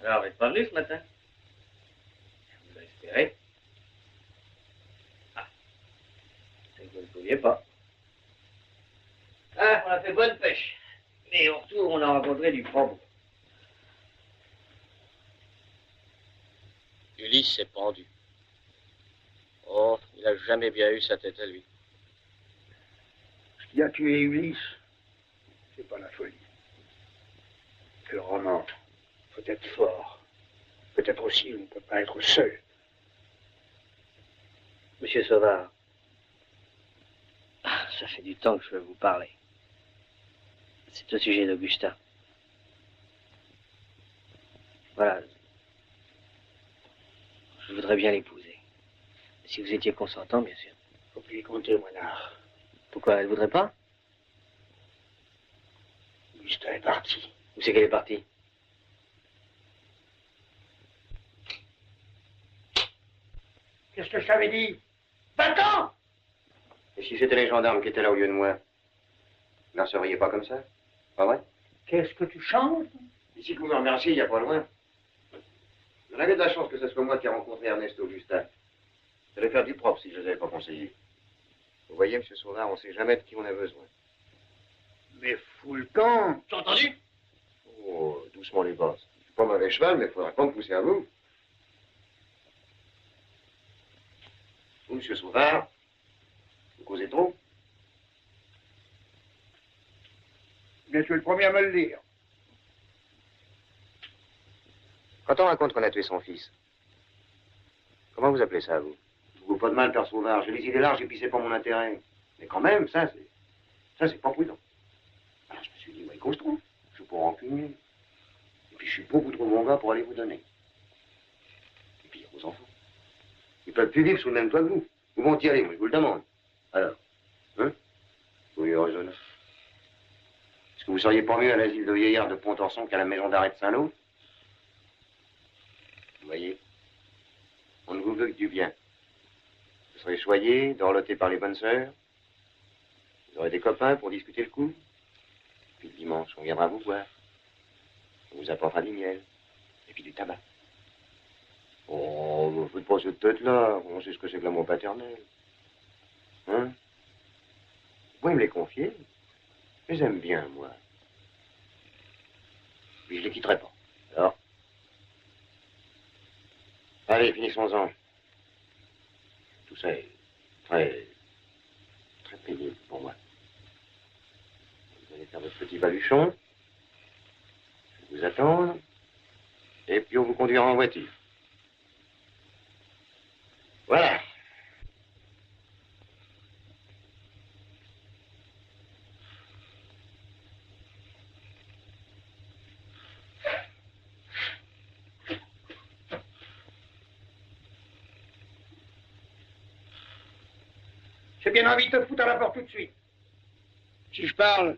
Alors, vous n'êtes pas venu ce matin? Vous avez espéré? Ah, c'est que vous ne pouviez pas. Ah, on a fait bonne pêche. Mais au retour, on a rencontré du frambois. Ulysse s'est pendu. Oh, il a jamais bien eu sa tête à lui. Ce qui a tué Ulysse, c'est pas la folie. C'est le roman. Faut être fort. Peut-être aussi, on ne peut pas être seul. Monsieur Sauvard, ça fait du temps que je veux vous parler. C'est au sujet d'Augustin. Voilà. Je voudrais bien l'épouser. Si vous étiez consentant, bien sûr. Faut plus y compter, Moinard. Pourquoi, elle voudrait pas? Augustin est parti. Où c'est qu'elle est partie? Qu'est-ce que je t'avais dit? Va-t'en! Et si c'était les gendarmes qui étaient là au lieu de moi, vous n'en seriez pas comme ça? Pas vrai? Qu'est-ce que tu chantes? Ici, vous me remerciez, il n'y a pas loin. Vous avez de la chance que ce soit moi qui ai rencontré Ernest Augustin. J'allais faire du propre si je ne les avais pas conseillés. Vous voyez, monsieur Sauvard, on ne sait jamais de qui on a besoin. Mais fous le camp! T'as entendu? Oh, doucement les bosses. Je suis pas mauvais cheval, mais il faudra pas me pousser à vous. Vous, monsieur Sauvard, vous causez trop? Bien, tu es le premier à me le dire. Quand on raconte qu'on a tué son fils, comment vous appelez ça, vous? Je vous pas de mal, père Sauvard. J'ai les idées larges et puis c'est pas mon intérêt. Mais quand même, ça, c'est... Ça, c'est pas prudent. Alors, je me suis dit, moi, il trouve. Je suis pas rancunier. Et puis, je suis beaucoup trop bon gars pour aller vous donner. Et puis, il y a vos enfants. Ils peuvent plus vivre sous le même toit que vous. Où vont-ils aller, moi, je vous le demande. Alors, hein? Oui, raisonnez. Est-ce que vous seriez pas mieux à l'asile de vieillards de Pont-Orson qu'à la maison d'arrêt de Saint-Lô? Vous voyez, on ne vous veut que du bien. Vous serez choyés, dorlotés par les bonnes sœurs. Vous aurez des copains pour discuter le coup. Puis le dimanche, on viendra vous voir. On vous apportera du miel. Et puis du tabac. Oh, vous faites pas cette tête-là. On sait ce que c'est que l'amour paternel. Hein? Vous pouvez me les confier. Je les aime bien, moi. Puis je les quitterai pas. Alors? Allez, finissons-en. Tout ça est très pénible pour moi. Vous allez faire votre petit baluchon. Je vais vous attendre. Et puis on vous conduira en voiture. Voilà. J'ai bien envie de te foutre à la porte tout de suite. Si je parle,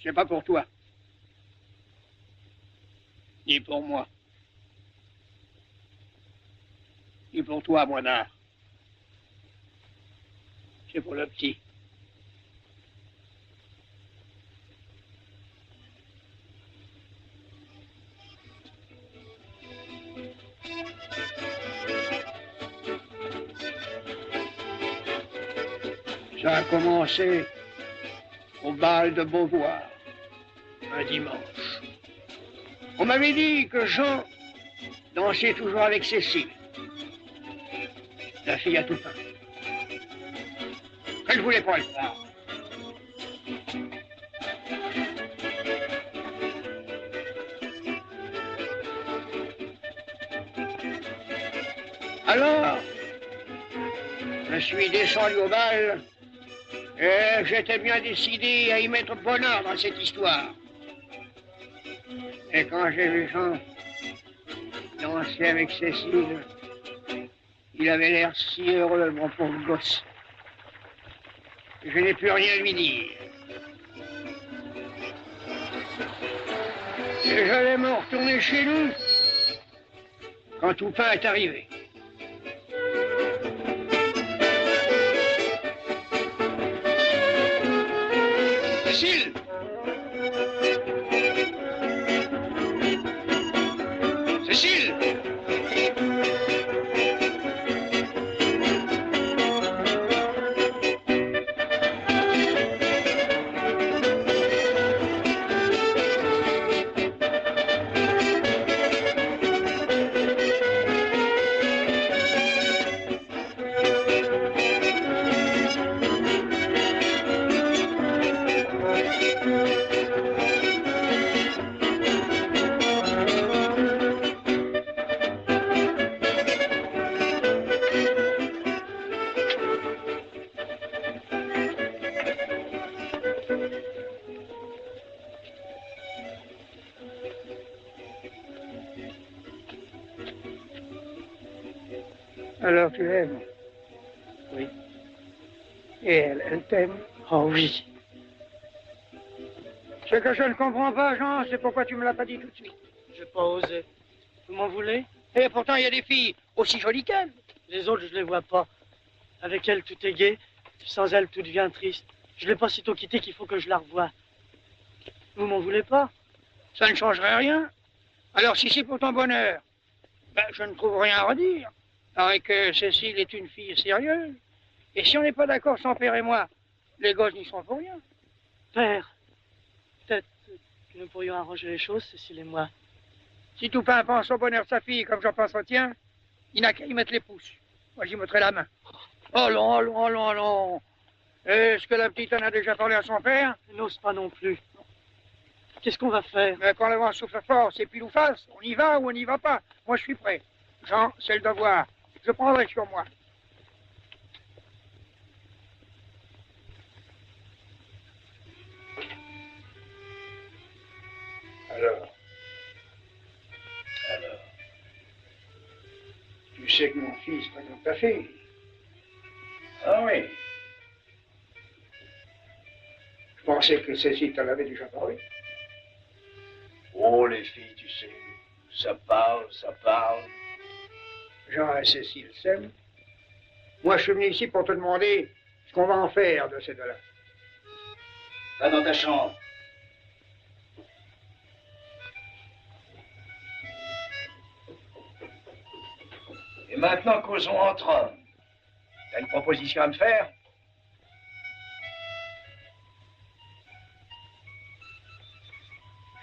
c'est pas pour toi. Ni pour moi. Ni pour toi, Moinard. C'est pour le petit. Ça a commencé au bal de Beauvoir, un dimanche. On m'avait dit que Jean dansait toujours avec Cécile, la fille à Toupin. Je ne voulais pas le croire. Alors, je suis descendu au bal et j'étais bien décidé à y mettre bonheur dans cette histoire. Et quand j'ai vu Jean danser avec Cécile, il avait l'air si heureux, mon pauvre gosse. Je n'ai pu rien lui dire. Et j'allais me retourner chez nous quand Toupin est arrivé. Cécile! Cécile! Alors tu l'aimes? Oui. Et elle t'aime? Oh oui. Ce que je ne comprends pas, Jean, c'est pourquoi tu me l'as pas dit tout de suite. Je n'ai pas osé. Vous m'en voulez? Et pourtant, il y a des filles aussi jolies qu'elle. Les autres, je les vois pas. Avec elle, tout est gai. Sans elle, tout devient triste. Je l'ai pas sitôt quittée qu'il faut que je la revoie. Vous m'en voulez pas? Ça ne changerait rien. Alors, si c'est pour ton bonheur, ben, je ne trouve rien à redire. Paraît que Cécile est une fille sérieuse. Et si on n'est pas d'accord, son père et moi, les gosses n'y sont pour rien. Père, peut-être que nous pourrions arranger les choses, Cécile et moi. Si Toupin pense au bonheur de sa fille comme j'en pense au tien, il n'a qu'à y mettre les pouces. Moi, j'y mettrai la main. Allons, allons, allons, allons. Est-ce que la petite en a déjà parlé à son père? Elle n'ose pas non plus. Qu'est-ce qu'on va faire? Mais quand le vent souffle fort, c'est pile ou face. On y va ou on n'y va pas. Moi, je suis prêt. Jean, c'est le devoir. Je prendrai sur moi. Alors, tu sais que mon fils présente ta fille. Ah oui. Je pensais que Cécile t'en avait déjà parlé. Oh, les filles, tu sais, ça parle, ça parle. Jean et Cécile s'aiment. Moi, je suis venu ici pour te demander ce qu'on va en faire de ces deux-là. Va dans ta chambre. Et maintenant, causons entre hommes. T'as une proposition à me faire?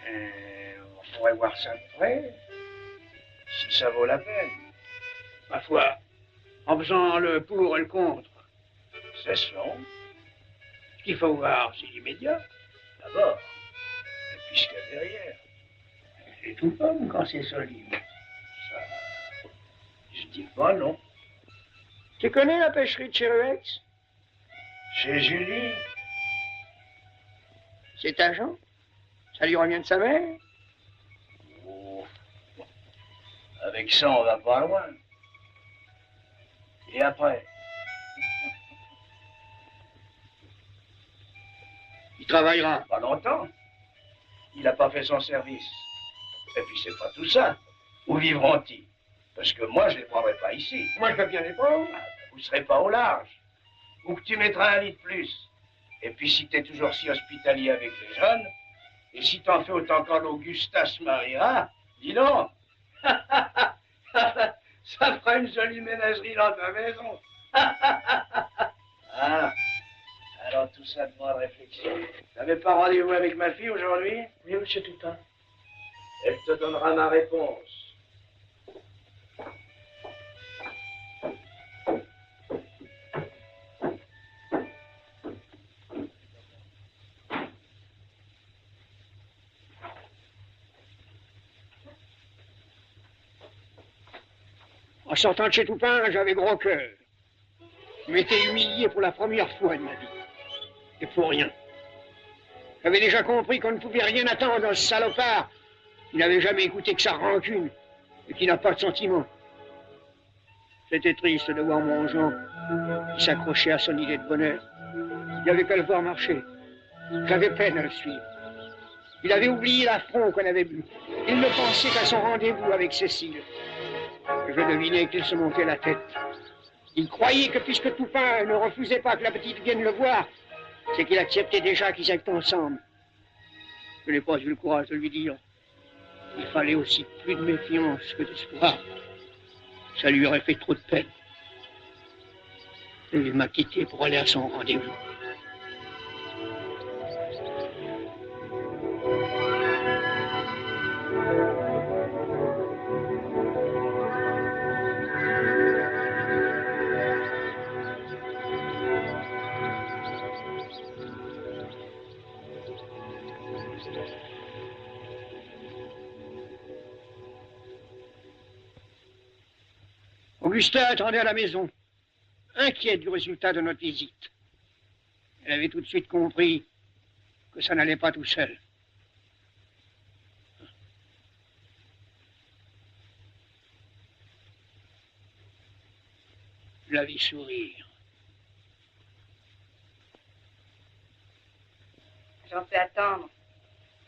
On pourrait voir ça de près, si ça vaut la peine. Ma foi, en faisant le pour et le contre. C'est selon. Ce qu'il faut voir, c'est l'immédiat. D'abord. Et puis ce qu'il y a derrière. C'est tout comme quand c'est solide. Ça. Je dis pas non. Tu connais la pêcherie de Cheruex? Chez Julie. C'est ta Jean? Ça lui revient de sa mère? Oh. Avec ça, on va pas loin. Et après? Il travaillera. Pas longtemps. Il n'a pas fait son service. Et puis c'est pas tout ça. Où vivront-ils? Parce que moi, je les prendrai pas ici. Moi, je peux bien les prendre. Vous ne serez pas au large. Ou que tu mettras un lit de plus. Et puis si tu es toujours si hospitalier avec les jeunes, et si t'en fais autant quand l'Augusta se mariera, dis donc. Ça fera une jolie ménagerie dans ta maison. Ah, alors tout ça demande réflexion. T'avais pas rendez-vous avec ma fille aujourd'hui? Oui, monsieur Toupin. Elle te donnera ma réponse. En sortant de chez Toupin, j'avais gros cœur. Je m'étais humilié pour la première fois de ma vie. Et pour rien. J'avais déjà compris qu'on ne pouvait rien attendre dans ce salopard qui n'avait jamais écouté que sa rancune et qui n'a pas de sentiment. C'était triste de voir mon Jean qui s'accrochait à son idée de bonheur. Il avait qu'à le voir marcher. J'avais peine à le suivre. Il avait oublié l'affront qu'on avait bu. Il ne pensait qu'à son rendez-vous avec Cécile. Je devinais qu'il se montait la tête. Il croyait que puisque Toupin ne refusait pas que la petite vienne le voir, c'est qu'il acceptait déjà qu'ils aillent ensemble. Je n'ai pas eu le courage de lui dire. Il fallait aussi plus de méfiance que d'espoir. Ça lui aurait fait trop de peine. Et il m'a quitté pour aller à son rendez-vous. Augustin attendait à la maison, inquiète du résultat de notre visite. Elle avait tout de suite compris que ça n'allait pas tout seul. Je la vis sourire. J'en peux attendre.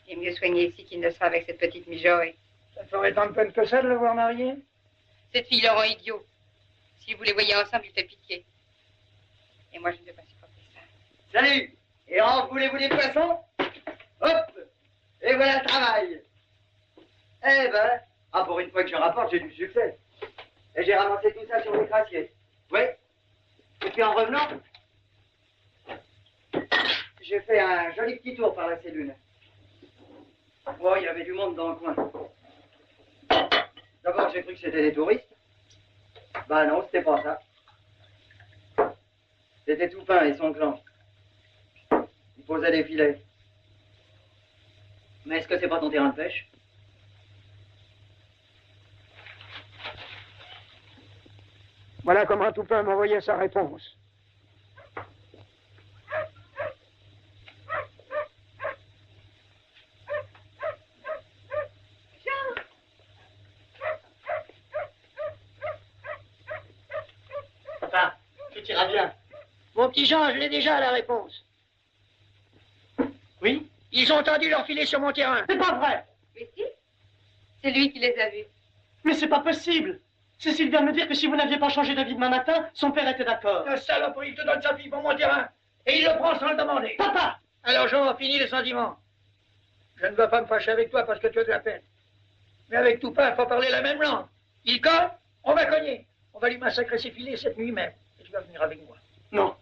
Il est mieux soigné ici qu'il ne sera avec cette petite mijaurée. Ça te ferait tant de peine que ça de le voir marié? Cette fille le rend idiot. Si vous les voyez ensemble, il fait piquer. Et moi, je ne peux pas supporter ça. Salut! Et en voulez-vous des poissons? Hop! Et voilà le travail! Eh ben, pour une fois que je rapporte, j'ai du succès. Et j'ai ramassé tout ça sur le crassier. Oui? Et puis en revenant, j'ai fait un joli petit tour par la cellule. Oh, il y avait du monde dans le coin. D'abord, j'ai cru que c'était des touristes. Bah non, c'était pas ça. C'était Toupin et son clan. Ils posaient des filets. Mais est-ce que c'est pas ton terrain de pêche? Voilà comment Toupin m'envoyait sa réponse. tout ira bien. Mon petit Jean, je l'ai déjà la réponse. Oui? Ils ont tendu leur filet sur mon terrain. C'est pas vrai! Mais si, c'est lui qui les a vus. Mais c'est pas possible! Cécile vient de me dire que si vous n'aviez pas changé d'avis demain matin, son père était d'accord. Le salope, il te donne sa fille pour mon terrain. Et il le prend sans le demander. Papa! Alors Jean, fini les sentiments. Je ne veux pas me fâcher avec toi parce que tu as de la peine. Mais avec tout pain, il faut parler la même langue. Il colle, on va cogner. On va lui massacrer ses filets cette nuit même. Et tu vas venir avec moi. Non.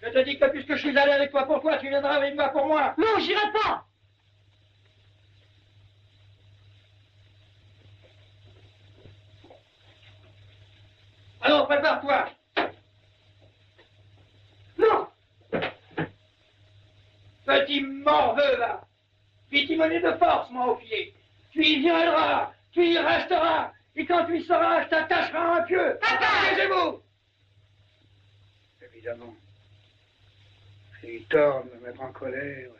Je te dis que puisque je suis allé avec toi pour toi, tu viendras avec moi pour moi. Non, j'irai pas! Alors, prépare-toi. Non! Petit morveux, va. Puis timoner de force, moi, au filet. Tu y viendras, tu y resteras. Et quand tu y seras, je t'attacherai un pieu. Taisez-vous. Évidemment. J'ai eu tort de me mettre en colère.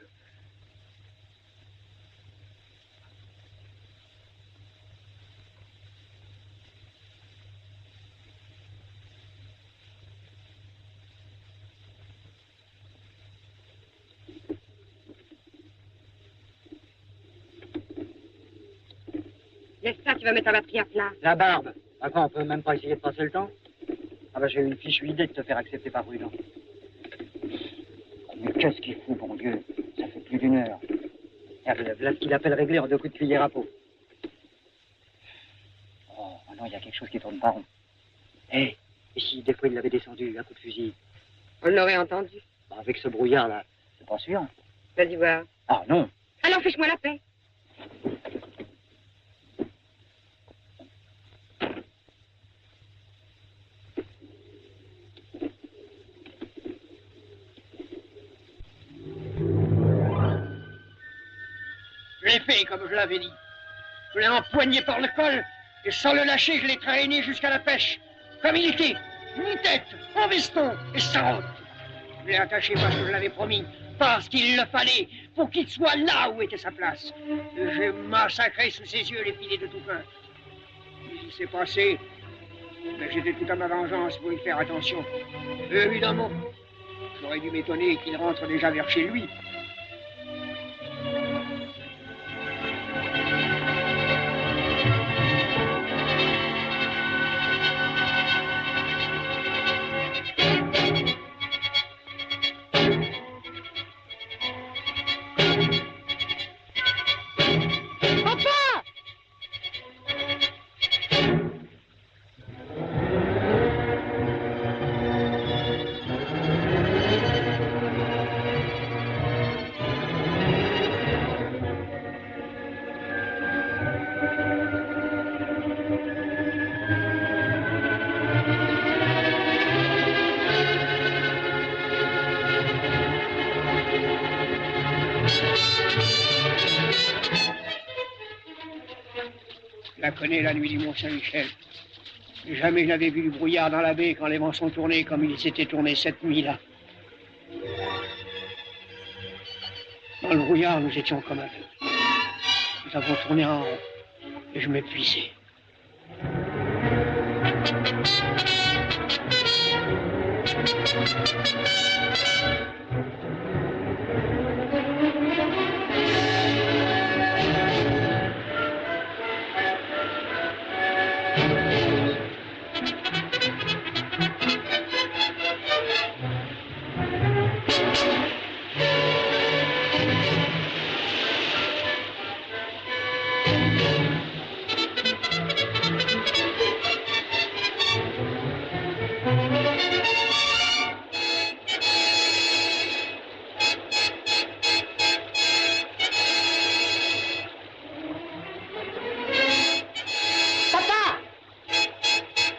Laisse ça, tu vas mettre la batterie à plat. La barbe. À quoi, on peut même pas essayer de passer le temps? Ah bah j'ai une fichue idée de te faire accepter par Prudent. Mais qu'est-ce qu'il fout, bon Dieu? Ça fait plus d'une heure. Voilà ce qu'il appelle régler en 2 coups de cuillère à peau. Oh, non, il y a quelque chose qui tourne pas rond. Hé, et si des fois il l'avait descendu à coup de fusil? On l'aurait entendu. Bah, avec ce brouillard-là, c'est pas sûr. Vas-y voir. Ah non. Alors fiche-moi la paix. Je l'ai fait comme je l'avais dit. Je l'ai empoigné par le col et sans le lâcher, je l'ai traîné jusqu'à la pêche. Comme il était, ni-tête, en veston et sans route. Je l'ai attaché parce que je l'avais promis, parce qu'il le fallait, pour qu'il soit là où était sa place. Et j'ai massacré sous ses yeux les filets de tout cœur. Il s'est passé, mais j'étais tout à ma vengeance pour y faire attention. Évidemment, j'aurais dû m'étonner qu'il rentre déjà vers chez lui. Je la connais, la nuit du Mont-Saint-Michel. Jamais je n'avais vu du brouillard dans la baie quand les vents sont tournés comme ils s'étaient tournés cette nuit-là. Dans le brouillard, nous étions comme aveugles. Nous avons tourné en rond et je m'épuisais.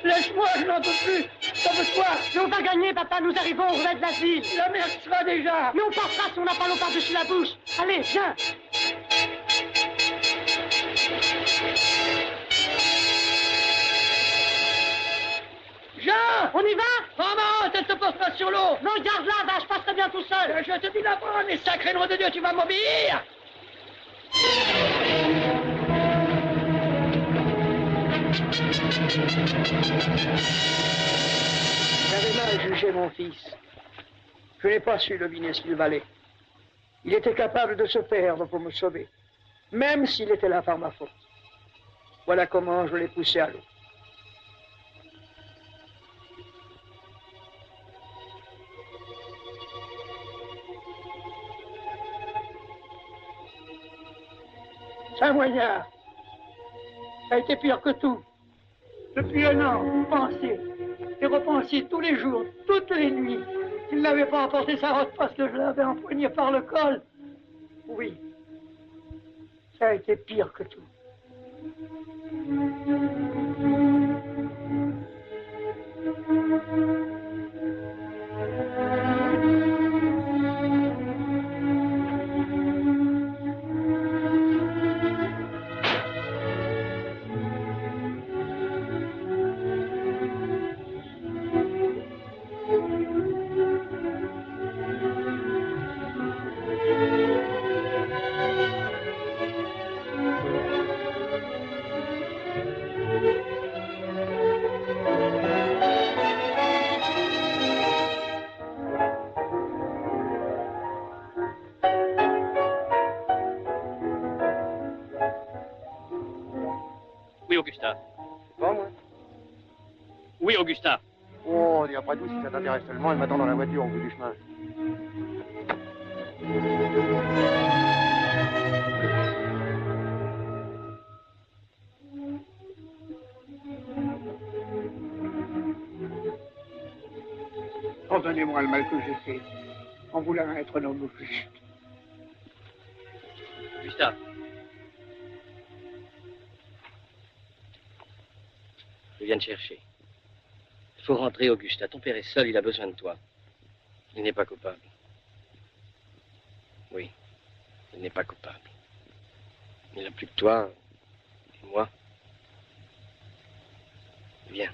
Laisse-moi, je n'en peux plus. Sauve-toi. Mais on va gagner, papa, nous arrivons au relais de la ville. La mer sera déjà. Mais on passera si on n'a pas l'eau par-dessus la bouche. Allez, viens. Jean, On y va? maman, elle te portera sur l'eau. Non, garde-la, va, je passerai bien tout seul. Je te dis d'abord, mais sacré nom de Dieu, tu vas m'obéir. J'avais mal jugé mon fils. Je n'ai pas su deviner ce qu'il valait. Il était capable de se perdre pour me sauver, même s'il était là par ma faute. Voilà comment je l'ai poussé à l'eau. Saint-Moignard, ça a été pire que tout. Depuis un an, vous pensez et repensez tous les jours, toutes les nuits, qu'il n'avait pas emporté sa rotte parce que je l'avais empoigné par le col. Oui, ça a été pire que tout. Oui, Augustin. Pas moi. Oui, Augustin. Oh, dis après tout, si ça t'intéresse seulement, elle m'attend dans la voiture au bout du chemin. Pardonnez-moi le mal que j'ai fait, en voulant être un homme juste. Augustin. Je viens te chercher. Il faut rentrer, Augustin. Ton père est seul, il a besoin de toi. Il n'est pas coupable. Oui, il n'est pas coupable. Il n'a plus que toi et moi. Viens.